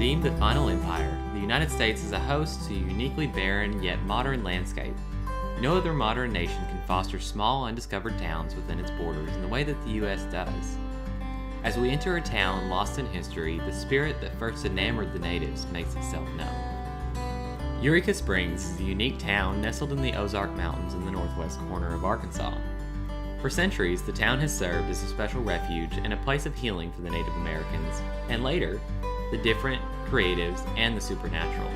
Deemed the final empire, the United States is a host to a uniquely barren yet modern landscape. No other modern nation can foster small, undiscovered towns within its borders in the way that the U.S. does. As we enter a town lost in history, the spirit that first enamored the natives makes itself known. Eureka Springs is a unique town nestled in the Ozark Mountains in the northwest corner of Arkansas. For centuries, the town has served as a special refuge and a place of healing for the Native Americans, and later, the different, creatives, and the supernatural.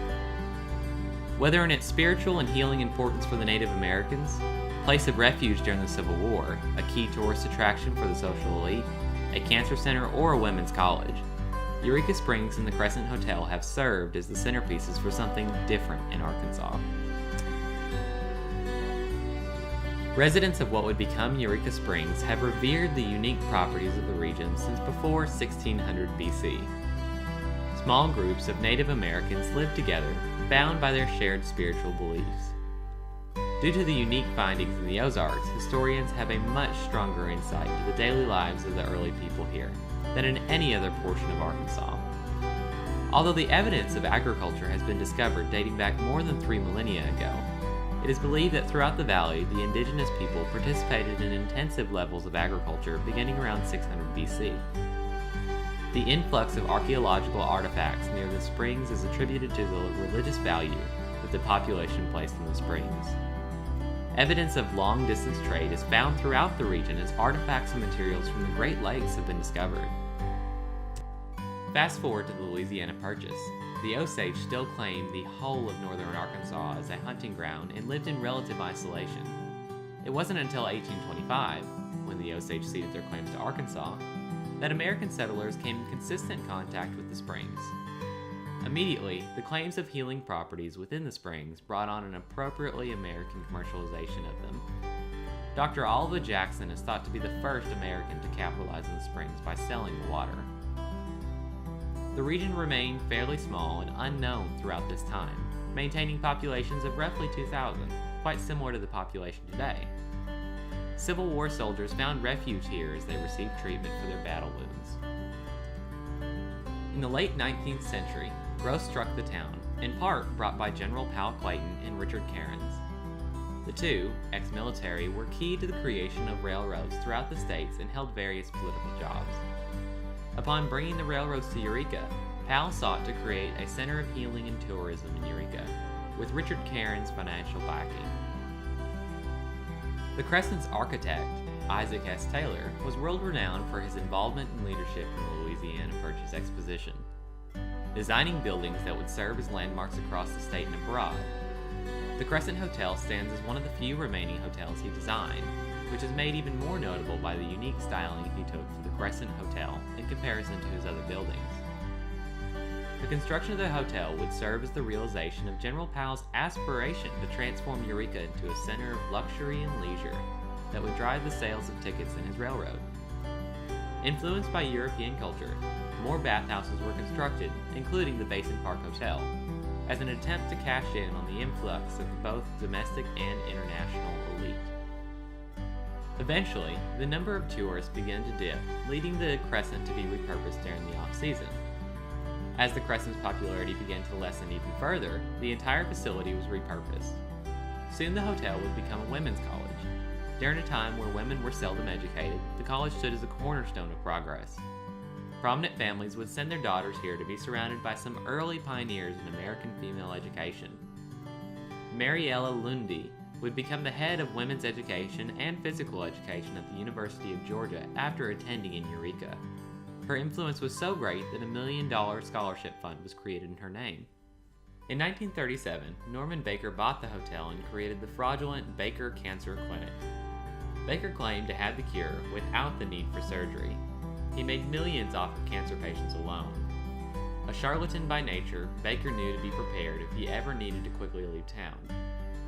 Whether in its spiritual and healing importance for the Native Americans, place of refuge during the Civil War, a key tourist attraction for the social elite, a cancer center, or a women's college, Eureka Springs and the Crescent Hotel have served as the centerpieces for something different in Arkansas. Residents of what would become Eureka Springs have revered the unique properties of the region since before 1600 BC. Small groups of Native Americans lived together, bound by their shared spiritual beliefs. Due to the unique findings in the Ozarks, historians have a much stronger insight to the daily lives of the early people here than in any other portion of Arkansas. Although the evidence of agriculture has been discovered dating back more than 3 millennia ago, it is believed that throughout the valley, the indigenous people participated in intensive levels of agriculture beginning around 600 BC. The influx of archaeological artifacts near the springs is attributed to the religious value that the population placed in the springs. Evidence of long-distance trade is found throughout the region as artifacts and materials from the Great Lakes have been discovered. Fast forward to the Louisiana Purchase. The Osage still claimed the whole of northern Arkansas as a hunting ground and lived in relative isolation. It wasn't until 1825, when the Osage ceded their claims to Arkansas, that American settlers came in consistent contact with the springs. Immediately, the claims of healing properties within the springs brought on an appropriately American commercialization of them. Dr. Oliver Jackson is thought to be the first American to capitalize on the springs by selling the water. The region remained fairly small and unknown throughout this time, maintaining populations of roughly 2,000, quite similar to the population today. Civil War soldiers found refuge here as they received treatment for their battle wounds. In the late 19th century, growth struck the town, in part brought by General Powell Clayton and Richard Cairns. The two, ex-military, were key to the creation of railroads throughout the states and held various political jobs. Upon bringing the railroads to Eureka, Powell sought to create a center of healing and tourism in Eureka, with Richard Cairns' financial backing. The Crescent's architect, Isaac S. Taylor, was world-renowned for his involvement and leadership in the Louisiana Purchase Exposition, designing buildings that would serve as landmarks across the state and abroad. The Crescent Hotel stands as one of the few remaining hotels he designed, which is made even more notable by the unique styling he took for the Crescent Hotel in comparison to his other buildings. The construction of the hotel would serve as the realization of General Powell's aspiration to transform Eureka into a center of luxury and leisure that would drive the sales of tickets in his railroad. Influenced by European culture, more bathhouses were constructed, including the Basin Park Hotel, as an attempt to cash in on the influx of both domestic and international elite. Eventually, the number of tourists began to dip, leading the Crescent to be repurposed during the off-season. As the Crescent's popularity began to lessen even further, the entire facility was repurposed. Soon the hotel would become a women's college. During a time where women were seldom educated, the college stood as a cornerstone of progress. Prominent families would send their daughters here to be surrounded by some early pioneers in American female education. Mariella Lundy would become the head of women's education and physical education at the University of Georgia after attending in Eureka. Her influence was so great that $1 million scholarship fund was created in her name. In 1937, Norman Baker bought the hotel and created the fraudulent Baker Cancer Clinic. Baker claimed to have the cure without the need for surgery. He made millions off of cancer patients alone. A charlatan by nature, Baker knew to be prepared if he ever needed to quickly leave town.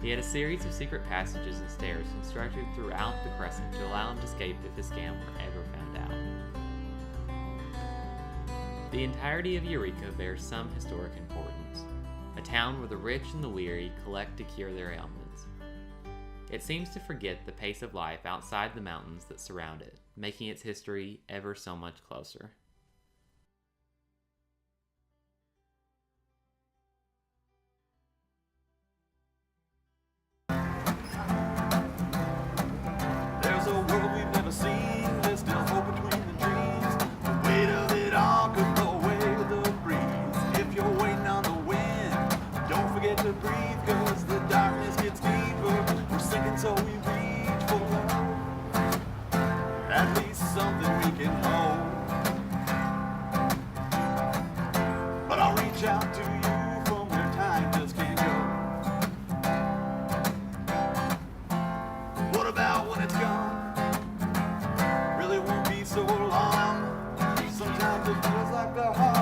He had a series of secret passages and stairs constructed throughout the Crescent to allow him to escape if his scam were ever found out. The entirety of Eureka bears some historic importance, a town where the rich and the weary collect to cure their ailments. It seems to forget the pace of life outside the mountains that surround it, making its history ever so much closer. to breathe, cause the darkness gets deeper. We're sinking, so we reach for at least something we can hold. But I'll reach out to you from where time just can't go. What about when it's gone? Really won't be so long. Sometimes it feels like the heart